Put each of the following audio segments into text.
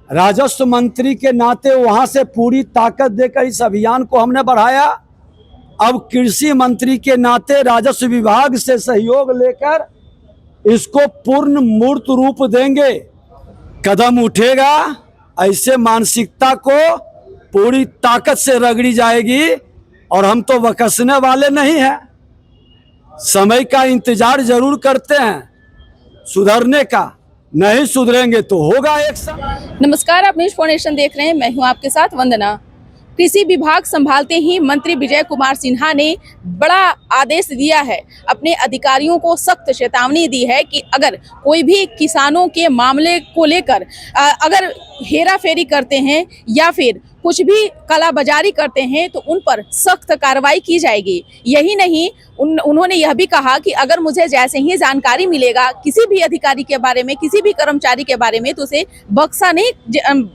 राजस्व मंत्री के नाते वहां से पूरी ताकत देकर इस अभियान को हमने बढ़ाया। अब कृषि मंत्री के नाते राजस्व विभाग से सहयोग लेकर इसको पूर्ण मूर्त रूप देंगे। कदम उठेगा, ऐसे मानसिकता को पूरी ताकत से रगड़ी जाएगी और हम तो वकसने वाले नहीं हैं। समय का इंतजार जरूर करते हैं सुधरने का, नहीं सुधरेंगे तो होगा एक्शन। नमस्कार, आप न्यूज़ 4 नेशन देख रहे हैं। मैं हूं आपके साथ वंदना। कृषि विभाग संभालते ही मंत्री विजय कुमार सिन्हा ने बड़ा आदेश दिया है, अपने अधिकारियों को सख्त चेतावनी दी है कि अगर कोई भी किसानों के मामले को लेकर अगर हेरा फेरी करते हैं या फिर कुछ भी कालाबाजारी करते हैं तो उन पर सख्त कार्रवाई की जाएगी। यही नहीं, उन्होंने यह भी कहा कि अगर मुझे जैसे ही जानकारी मिलेगा किसी भी अधिकारी के बारे में, किसी भी कर्मचारी के बारे में, तो उसे बख्शा नहीं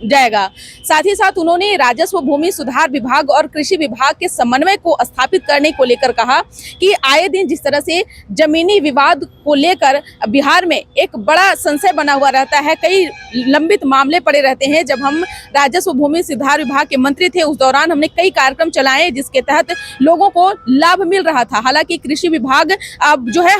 जाएगा। साथ ही साथ उन्होंने राजस्व भूमि सुधार विभाग और कृषि विभाग के समन्वय को स्थापित करने को लेकर कहा कि आए दिन जिस तरह से जमीनी विवाद को लेकर बिहार में एक बड़ा संशय बना हुआ रहता है, कई लंबित मामले पड़े रहते हैं। जब हम राजस्व भूमि सुधार विभाग के मंत्री थे उस दौरान हमने कई कार्यक्रम चलाए जिसके तहत लोगों को लाभ मिल रहा था। हालांकि कृषि विभाग अब जो है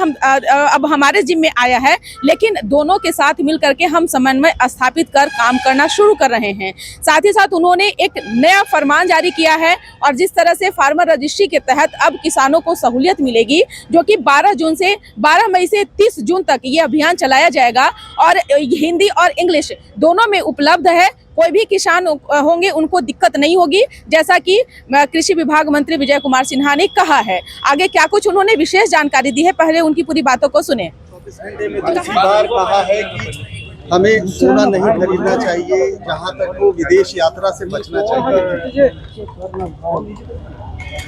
अब हमारे जिम्मे आया है, लेकिन दोनों के साथ मिलकर के हम समन्वय स्थापित कर काम करना शुरू कर रहे हैं। साथ ही साथ उन्होंने एक नया फरमान जारी किया है और जिस तरह से फार्मर रजिस्ट्री के तहत अब किसानों को सहूलियत मिलेगी, जो कि 12 मई से 30 जून तक ये अभियान चलाया जाएगा और हिंदी और इंग्लिश दोनों में उपलब्ध है। कोई भी किसान होंगे उनको दिक्कत नहीं होगी, जैसा कि कृषि विभाग मंत्री विजय कुमार सिन्हा ने कहा है। आगे क्या कुछ उन्होंने विशेष जानकारी दी है, पहले उनकी पूरी बातों को सुने। 24 घंटे में दूसरी बार कहा है कि हमें सोना नहीं खरीदना चाहिए, जहां तक वो विदेश यात्रा से बचना चाहिए।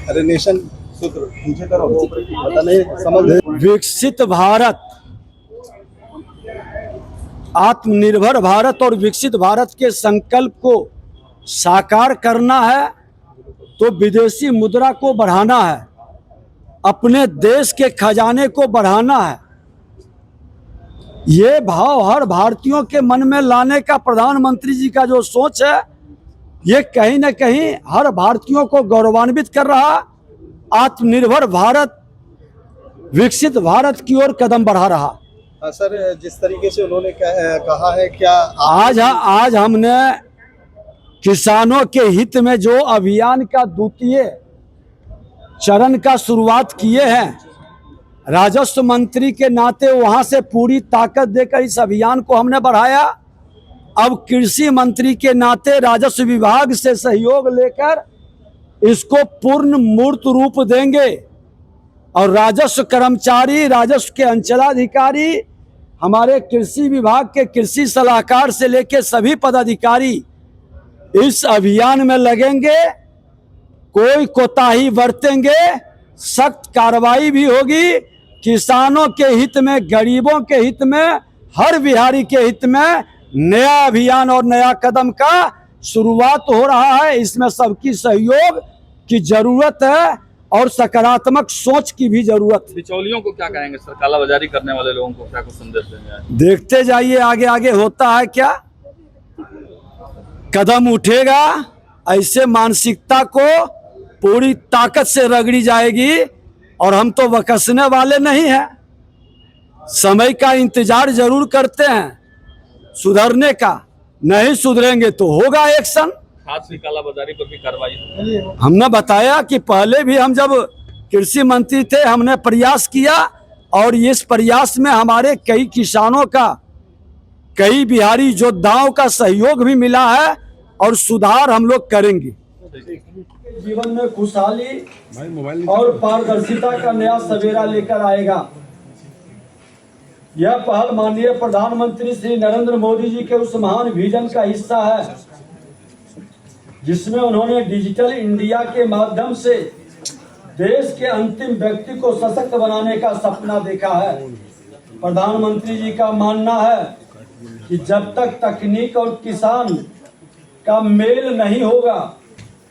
अरे नेशन सूत्र मुझे करो, पता नहीं समझ। विकसित भारत, आत्मनिर्भर भारत और विकसित भारत के संकल्प को साकार करना है तो विदेशी मुद्रा को बढ़ाना है, अपने देश के खजाने को बढ़ाना है। ये भाव हर भारतीयों के मन में लाने का प्रधानमंत्री जी का जो सोच है, ये कहीं न कहीं हर भारतीयों को गौरवान्वित कर रहा। आत्मनिर्भर भारत, विकसित भारत की ओर कदम बढ़ा रहा। सर, जिस तरीके से उन्होंने कहा है, क्या आज हमने किसानों के हित में जो अभियान का द्वितीय चरण का शुरुआत किए हैं, राजस्व मंत्री के नाते वहां से पूरी ताकत देकर इस अभियान को हमने बढ़ाया। अब कृषि मंत्री के नाते राजस्व विभाग से सहयोग लेकर इसको पूर्ण मूर्त रूप देंगे और राजस्व कर्मचारी, राजस्व के अंचलाधिकारी, हमारे कृषि विभाग के कृषि सलाहकार से लेकर सभी पदाधिकारी इस अभियान में लगेंगे। कोई कोताही बरतेंगे, सख्त कार्रवाई भी होगी। किसानों के हित में, गरीबों के हित में, हर बिहारी के हित में नया अभियान और नया कदम का शुरुआत हो रहा है। इसमें सबकी सहयोग की जरूरत है और सकारात्मक सोच की भी जरूरत है। बिचौलियों को क्या कहेंगे सर, कालाबाजारी करने वाले लोगों को क्या कुछ संदेश देंगे? देखते जाइए आगे आगे होता है क्या। कदम उठेगा, ऐसे मानसिकता को पूरी ताकत से रगड़ी जाएगी और हम तो वकसने वाले नहीं हैं। समय का इंतजार जरूर करते हैं सुधरने का, नहीं सुधरेंगे तो होगा एक्शन। खाद की कालाबाजारी पर भी कार्रवाई। हमने बताया कि पहले भी हम जब कृषि मंत्री थे हमने प्रयास किया और इस प्रयास में हमारे कई किसानों का, कई बिहारी योद्धाओं का सहयोग भी मिला है और सुधार हम लोग करेंगे। जीवन में खुशहाली और पारदर्शिता का नया सवेरा लेकर आएगा। यह पहल माननीय प्रधानमंत्री श्री नरेंद्र मोदी जी के उस महान विजन का हिस्सा है जिसमें उन्होंने डिजिटल इंडिया के माध्यम से देश के अंतिम व्यक्ति को सशक्त बनाने का सपना देखा है। प्रधानमंत्री जी का मानना है कि जब तक तकनीक और किसान का मेल नहीं होगा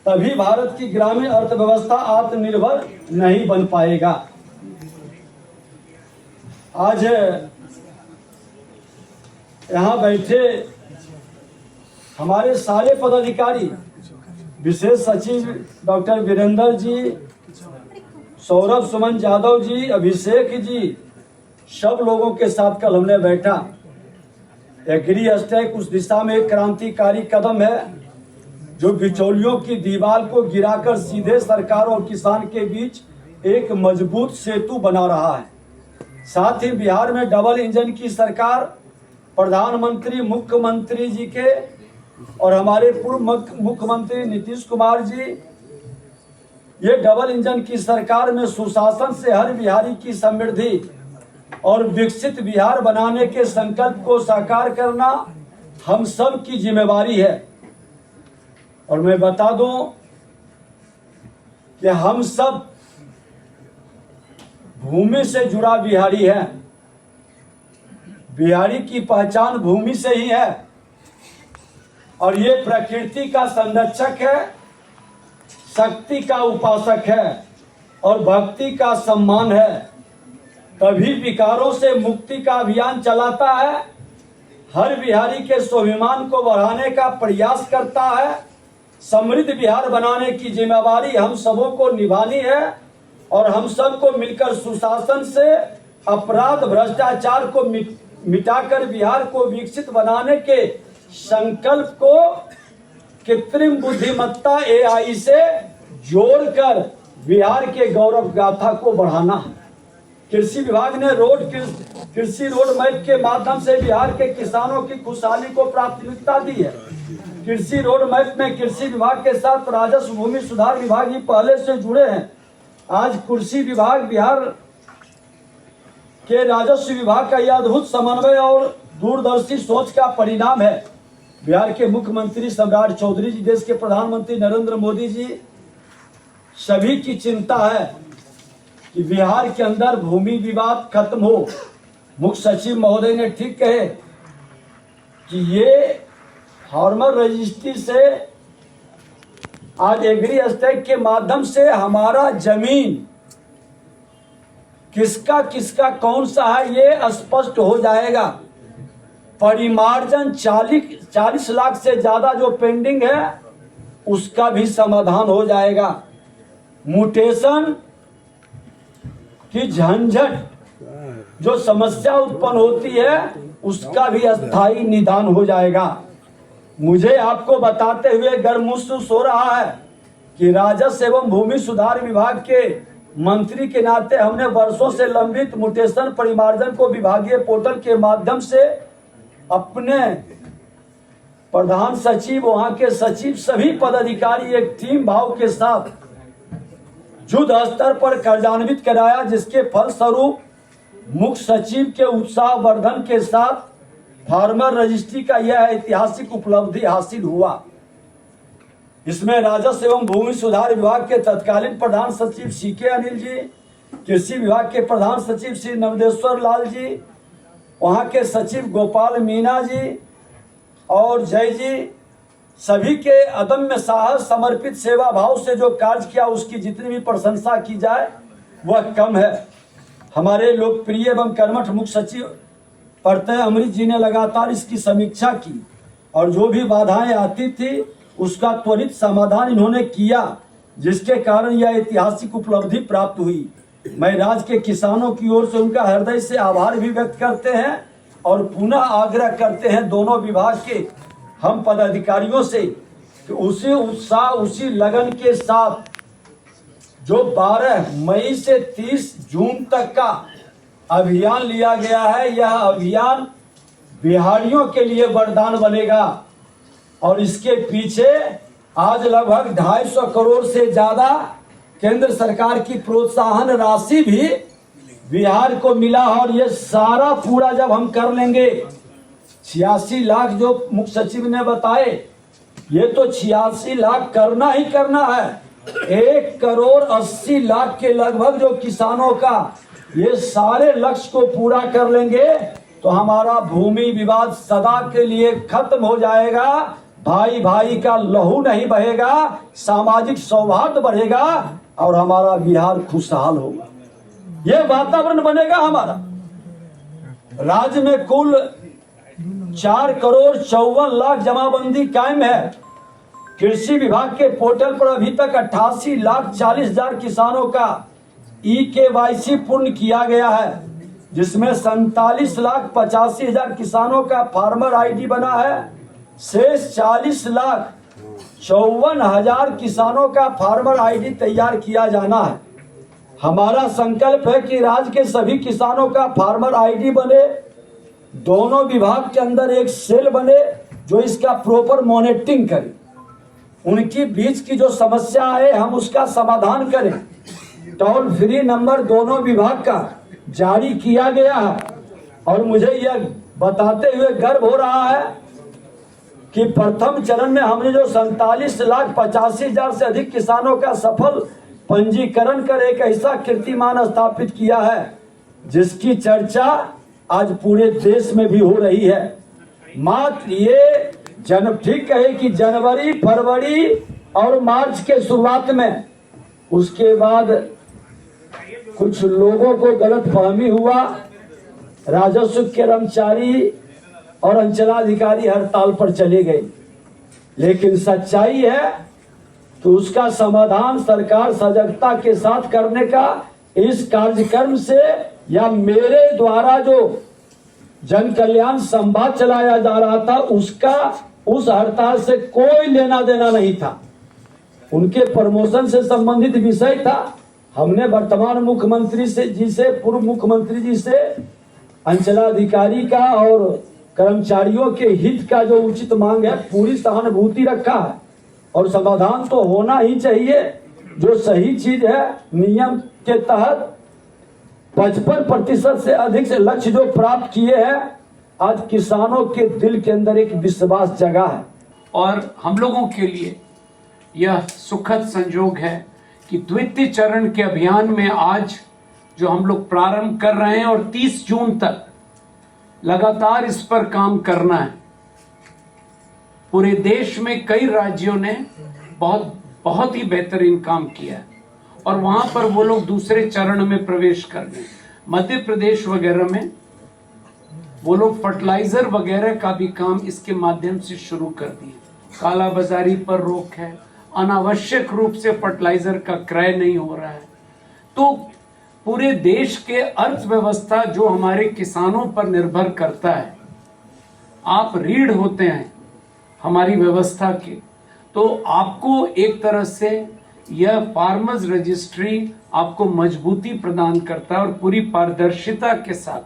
तभी भारत की ग्रामीण अर्थव्यवस्था आत्मनिर्भर नहीं बन पाएगा। आज यहाँ बैठे हमारे सारे पदाधिकारी, विशेष सचिव डॉक्टर वीरेंद्र जी, सौरभ सुमन यादव जी, अभिषेक जी, सब लोगों के साथ कल हमने बैठा। एग्री स्टैक उस दिशा में एक क्रांतिकारी कदम है जो बिचौलियों की दीवार को गिराकर सीधे सरकार और किसान के बीच एक मजबूत सेतु बना रहा है। साथ ही बिहार में डबल इंजन की सरकार, प्रधानमंत्री मुख्यमंत्री जी के और हमारे पूर्व मुख्यमंत्री नीतीश कुमार जी, ये डबल इंजन की सरकार में सुशासन से हर बिहारी की समृद्धि और विकसित बिहार बनाने के संकल्प को साकार करना हम सब की जिम्मेवारी है। और मैं बता दूं कि हम सब भूमि से जुड़ा बिहारी है। बिहारी की पहचान भूमि से ही है और ये प्रकृति का संरक्षक है, शक्ति का उपासक है और भक्ति का सम्मान है। तभी विकारों से मुक्ति का अभियान चलाता है, हर बिहारी के स्वाभिमान को बढ़ाने का प्रयास करता है। समृद्ध बिहार बनाने की जिम्मेवारी हम सबों को निभानी है और हम सबको मिलकर सुशासन से अपराध भ्रष्टाचार को मिटाकर बिहार को विकसित बनाने के संकल्प को कृत्रिम बुद्धिमत्ता AI से जोड़कर बिहार के गौरव गाथा को बढ़ाना है। कृषि विभाग ने कृषि रोड मैप के माध्यम से बिहार के किसानों की खुशहाली को प्राथमिकता दी है। कृषि रोड मैप में कृषि विभाग के साथ राजस्व भूमि सुधार विभाग ही पहले से जुड़े हैं। आज कृषि विभाग बिहार के राजस्व विभाग का यह अद्भुत समन्वय और दूरदर्शी सोच का परिणाम है। बिहार के मुख्यमंत्री सम्राट चौधरी जी, देश के प्रधानमंत्री नरेंद्र मोदी जी, सभी की चिंता है कि बिहार के अंदर भूमि विवाद खत्म हो। मुख्य सचिव महोदय ने ठीक कहे कि ये फार्मर रजिस्ट्री से आज एग्री स्टैक के माध्यम से हमारा जमीन किसका किसका कौन सा है ये स्पष्ट हो जाएगा। परिमार्जन 40 लाख से ज्यादा जो पेंडिंग है उसका भी समाधान हो जाएगा। म्यूटेशन की झंझट जो समस्या उत्पन्न होती है उसका भी अस्थायी निदान हो जाएगा। मुझे आपको बताते हुए गर्व महसूस हो रहा है कि राजस्व एवं भूमि सुधार विभाग के मंत्री के नाते हमने वर्षों से लंबित म्यूटेशन परिमार्जन को विभागीय पोर्टल के माध्यम से अपने प्रधान सचिव, वहां के सचिव, सभी पदाधिकारी एक टीम भाव के साथ युद्ध स्तर पर कार्यान्वित कराया, जिसके फलस्वरूप मुख्य सचिव के उत्साह वर्धन के साथ फार्मर रजिस्ट्री का यह ऐतिहासिक उपलब्धि हासिल हुआ। इसमें राजस्व एवं भूमि सुधार विभाग के तत्कालीन प्रधान सचिव CK अनिल जी, कृषि विभाग के प्रधान सचिव श्री नवदेश्वर लाल जी, वहां के सचिव गोपाल मीना जी और जय जी, सभी के अदम्य साहस, समर्पित सेवा भाव से जो कार्य किया उसकी जितनी भी प्रशंसा की जाए वह कम है। हमारे लोकप्रिय एवं कर्मठ मुख्य सचिव प्रत्यय अमृत जी ने लगातार इसकी समीक्षा की और जो भी बाधाएं आती थी उसका त्वरित समाधान इन्होंने किया, जिसके कारण यह ऐतिहासिक उपलब्धि प्राप्त हुई। मैं राज्य के किसानों की ओर से उनका हृदय से आभार भी व्यक्त करते हैं और पुनः आग्रह करते हैं दोनों विभाग के हम पदाधिकारियों से कि उसी उत्साह, उसी लगन के साथ जो 12 मई से 30 जून तक का अभियान लिया गया है, यह अभियान बिहारियों के लिए वरदान बनेगा और इसके पीछे आज लगभग 250 करोड़ से ज्यादा केंद्र सरकार की प्रोत्साहन राशि भी बिहार को मिला। और ये सारा पूरा जब हम कर लेंगे, 86 लाख जो मुख्य सचिव ने बताए, ये तो 86 लाख करना ही करना है। 1 करोड़ 80 लाख के लगभग जो किसानों का ये सारे लक्ष्य को पूरा कर लेंगे तो हमारा भूमि विवाद सदा के लिए खत्म हो जाएगा। भाई भाई का लहू नहीं बहेगा, सामाजिक सौहार्द बढ़ेगा और हमारा बिहार खुशहाल होगा। ये वातावरण बनेगा हमारा। राज्य में कुल 4,54,00,000 जमाबंदी कायम है। कृषि विभाग के पोर्टल पर अभी तक 88,40,000 किसानों का EKYC पूर्ण किया गया है, जिसमें 47,85,000 किसानों का फार्मर ID बना है। शेष 40,54,000 किसानों का फार्मर ID तैयार किया जाना है। हमारा संकल्प है कि राज्य के सभी किसानों का फार्मर ID बने, दोनों विभाग के अंदर एक सेल बने जो इसका प्रॉपर मॉनिटरिंग करे, उनकी बीच की जो समस्या है हम उसका समाधान करें। टोल फ्री नंबर दोनों विभाग का जारी किया गया है और मुझे यह बताते हुए गर्व हो रहा है कि प्रथम चरण में हमने जो 47,85,000 से अधिक किसानों का सफल पंजीकरण कर एक ऐसा कीर्तिमान स्थापित किया है जिसकी चर्चा आज पूरे देश में भी हो रही है। मात्र ये ठीक कहे कि जनवरी, फरवरी और मार्च के शुरुआत में, उसके बाद कुछ लोगों को गलतफहमी हुआ, राजस्व कर्मचारी और अंचलाधिकारी हड़ताल पर चले गए, लेकिन सच्चाई है कि उसका समाधान सरकार सजगता के साथ करने का इस कार्यक्रम से या मेरे द्वारा जो जन कल्याण संवाद चलाया जा रहा था उसका उस हड़ताल से कोई लेना देना नहीं था। उनके प्रमोशन से संबंधित विषय था। हमने वर्तमान मुख्यमंत्री जी से, पूर्व मुख्यमंत्री जी से अंचलाधिकारी का और कर्मचारियों के हित का जो उचित मांग है पूरी सहानुभूति रखा है और समाधान तो होना ही चाहिए। जो सही चीज है, नियम के तहत 55% से अधिक से लक्ष्य जो प्राप्त किए हैं, आज किसानों के दिल के अंदर एक विश्वास जगा है। और हम लोगों के लिए यह सुखद संयोग है कि द्वितीय चरण के अभियान में आज जो हम लोग प्रारंभ कर रहे हैं और 30 जून तक लगातार इस पर काम करना है। पूरे देश में कई राज्यों ने बहुत ही बेहतरीन काम किया है और वहां पर वो लोग दूसरे चरण में प्रवेश कर गए। मध्य प्रदेश वगैरह में वो लोग फर्टिलाइजर वगैरह का भी काम इसके माध्यम से शुरू कर दिए। काला बाजारी पर रोक है, अनावश्यक रूप से फर्टिलाइजर का क्रय नहीं हो रहा है। तो पूरे देश के अर्थव्यवस्था जो हमारे किसानों पर निर्भर करता है, आप रीढ़ होते हैं हमारी व्यवस्था के, तो आपको एक तरह से यह फार्मर्स रजिस्ट्री आपको मजबूती प्रदान करता है और पूरी पारदर्शिता के साथ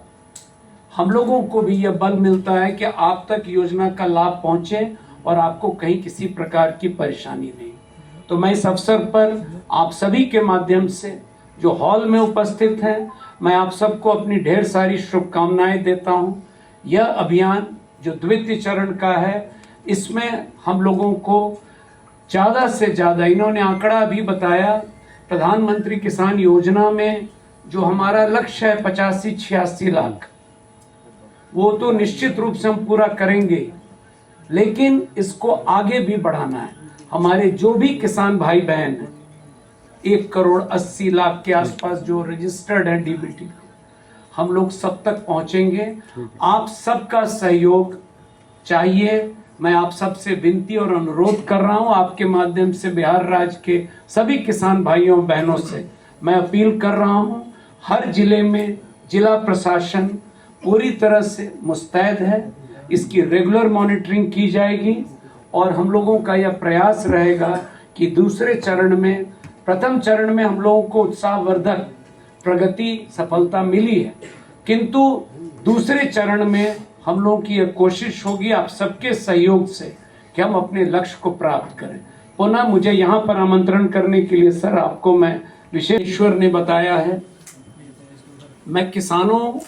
हम लोगों को भी यह बल मिलता है कि आप तक योजना का लाभ पहुंचे और आपको कहीं किसी प्रकार की परेशानी नहीं। तो मैं इस अवसर पर आप सभी के माध्यम से जो हॉल में उपस्थित हैं, मैं आप सबको अपनी ढेर सारी शुभकामनाएं देता हूं। यह अभियान जो द्वितीय चरण का है, इसमें हम लोगों को ज़्यादा से ज़्यादा, इन्होंने आंकड़ा भी बताया, प्रधानमंत्री किसान योजना में जो हमारा लक्ष्य है 85-86 लाख, वो तो निश्चित रूप से हम पूरा करेंगे, लेकिन इसको आगे भी बढ़ाना है। हमारे जो भी किसान भाई बहन हैं, 1,80,00,000 के आसपास जो रजिस्टर्ड है DBT, हम लोग सब तक पहुंचेंगे। आप सबका सहयोग चाहिए। मैं आप सबसे विनती और अनुरोध कर रहा हूं, आपके माध्यम से बिहार राज्य के सभी किसान भाइयों बहनों से मैं अपील कर रहा हूं, हर जिले में जिला प्रशासन पूरी तरह से मुस्तैद है। इसकी रेगुलर मॉनिटरिंग की जाएगी और हम लोगों का यह प्रयास रहेगा कि दूसरे चरण में, प्रथम चरण में हम लोगों को उत्साहवर्धक प्रगति सफलता मिली है, किंतु दूसरे चरण में हम लोगों की यह कोशिश होगी आप सबके सहयोग से कि हम अपने लक्ष्य को प्राप्त करें। पुनः मुझे यहाँ पर आमंत्रण करने के लिए सर आपको मैं विशेश्वर ने बताया है, मैं किसानों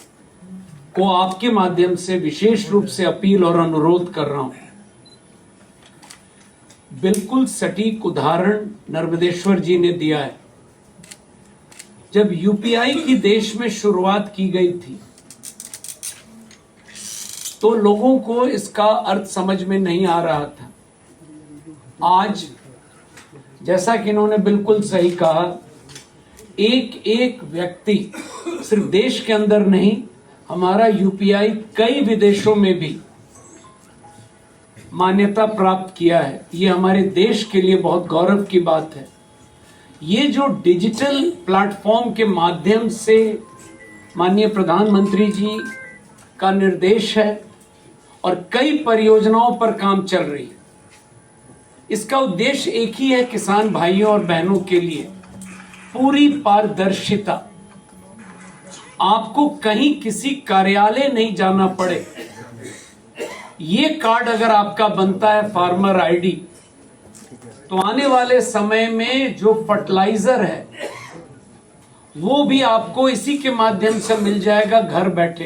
को आपके माध्यम से विशेष रूप से अपील और अनुरोध कर रहा हूं। बिल्कुल सटीक उदाहरण नर्मदेश्वर जी ने दिया है। जब यूपीआई की देश में शुरुआत की गई थी तो लोगों को इसका अर्थ समझ में नहीं आ रहा था। आज जैसा कि इन्होंने बिल्कुल सही कहा, एक एक व्यक्ति सिर्फ देश के अंदर नहीं, हमारा यूपीआई कई विदेशों में भी मान्यता प्राप्त किया है, ये हमारे देश के लिए बहुत गौरव की बात है। ये जो डिजिटल प्लेटफॉर्म के माध्यम से माननीय प्रधानमंत्री जी का निर्देश है और कई परियोजनाओं पर काम चल रही है, इसका उद्देश्य एक ही है, किसान भाइयों और बहनों के लिए पूरी पारदर्शिता। आपको कहीं किसी कार्यालय नहीं जाना पड़े। ये कार्ड अगर आपका बनता है फार्मर आईडी, तो आने वाले समय में जो फर्टिलाइजर है वो भी आपको इसी के माध्यम से मिल जाएगा घर बैठे।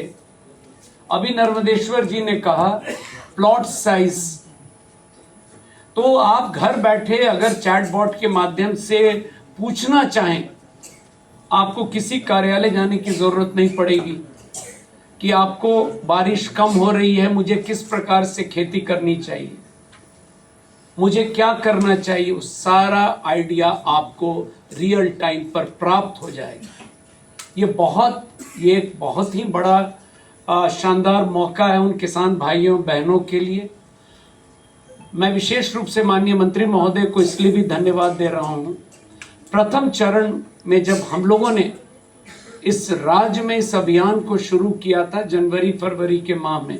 अभी नर्मदेश्वर जी ने कहा प्लॉट साइज, तो आप घर बैठे अगर चैटबॉट के माध्यम से पूछना चाहें, आपको किसी कार्यालय जाने की जरूरत नहीं पड़ेगी कि आपको बारिश कम हो रही है, मुझे किस प्रकार से खेती करनी चाहिए, मुझे क्या करना चाहिए, उस सारा आइडिया आपको रियल टाइम पर प्राप्त हो जाएगा। ये एक बहुत ही बड़ा शानदार मौका है उन किसान भाइयों बहनों के लिए। मैं विशेष रूप से माननीय मंत्री महोदय को इसलिए भी धन्यवाद दे रहा हूं। प्रथम चरण में जब हम लोगों ने इस राज्य में इस अभियान को शुरू किया था जनवरी फरवरी के माह में,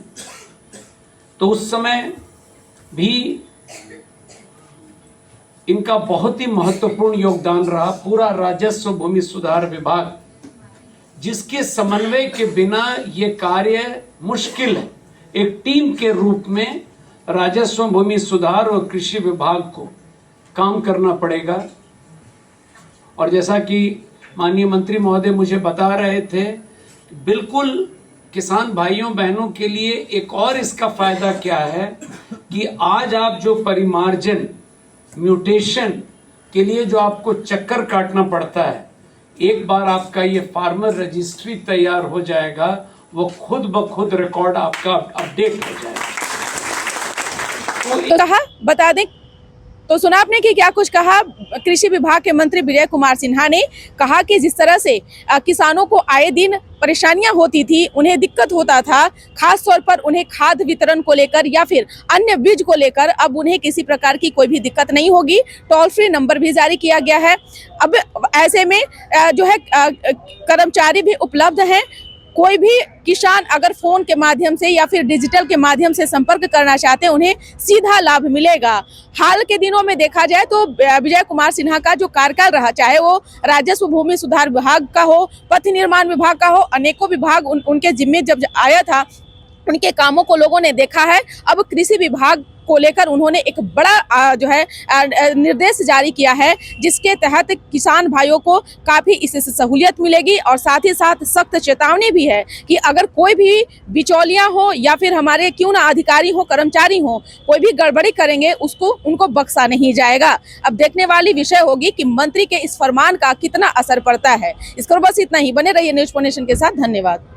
तो उस समय भी इनका बहुत ही महत्वपूर्ण योगदान रहा। पूरा राजस्व भूमि सुधार विभाग, जिसके समन्वय के बिना ये कार्य मुश्किल है। एक टीम के रूप में राजस्व भूमि सुधार और कृषि विभाग को काम करना पड़ेगा। और जैसा कि माननीय मंत्री महोदय मुझे बता रहे थे, बिल्कुल किसान भाइयों बहनों के लिए एक और इसका फायदा क्या है कि आज आप जो परिमार्जन म्यूटेशन के लिए जो आपको चक्कर काटना पड़ता है, एक बार आपका ये फार्मर रजिस्ट्री तैयार हो जाएगा, वो खुद ब खुद रिकॉर्ड आपका अपडेट हो जाएगा। तो कहा बता दें, तो सुना आपने कि क्या कुछ कहा कृषि विभाग के मंत्री विजय कुमार सिन्हा ने। कहा कि जिस तरह से किसानों को आए दिन परेशानियां होती थी, उन्हें दिक्कत होता था, खास तौर पर उन्हें खाद वितरण को लेकर या फिर अन्य बीज को लेकर, अब उन्हें किसी प्रकार की कोई भी दिक्कत नहीं होगी। टोल फ्री नंबर भी जारी किया गया है। अब ऐसे में जो है कर्मचारी भी उपलब्ध हैं। कोई भी किसान अगर फोन के माध्यम से या फिर डिजिटल के माध्यम से संपर्क करना चाहते हैं, उन्हें सीधा लाभ मिलेगा। हाल के दिनों में देखा जाए तो विजय कुमार सिन्हा का जो कार्यकाल रहा, चाहे वो राजस्व भूमि सुधार विभाग का हो, पथ निर्माण विभाग का हो, अनेकों विभाग उनके जिम्मे जब आया था, उनके कामों को लोगों ने देखा है। अब कृषि विभाग को लेकर उन्होंने एक बड़ा जो है निर्देश जारी किया है, जिसके तहत किसान भाइयों को काफ़ी इससे सहूलियत मिलेगी। और साथ ही साथ सख्त चेतावनी भी है कि अगर कोई भी बिचौलिया हो या फिर हमारे क्यों ना अधिकारी हो, कर्मचारी हो, कोई भी गड़बड़ी करेंगे उनको बख्शा नहीं जाएगा। अब देखने वाली विषय होगी कि मंत्री के इस फरमान का कितना असर पड़ता है। इस पर बस इतना ही। बने रहिए न्यूज़ नेशन के साथ। धन्यवाद।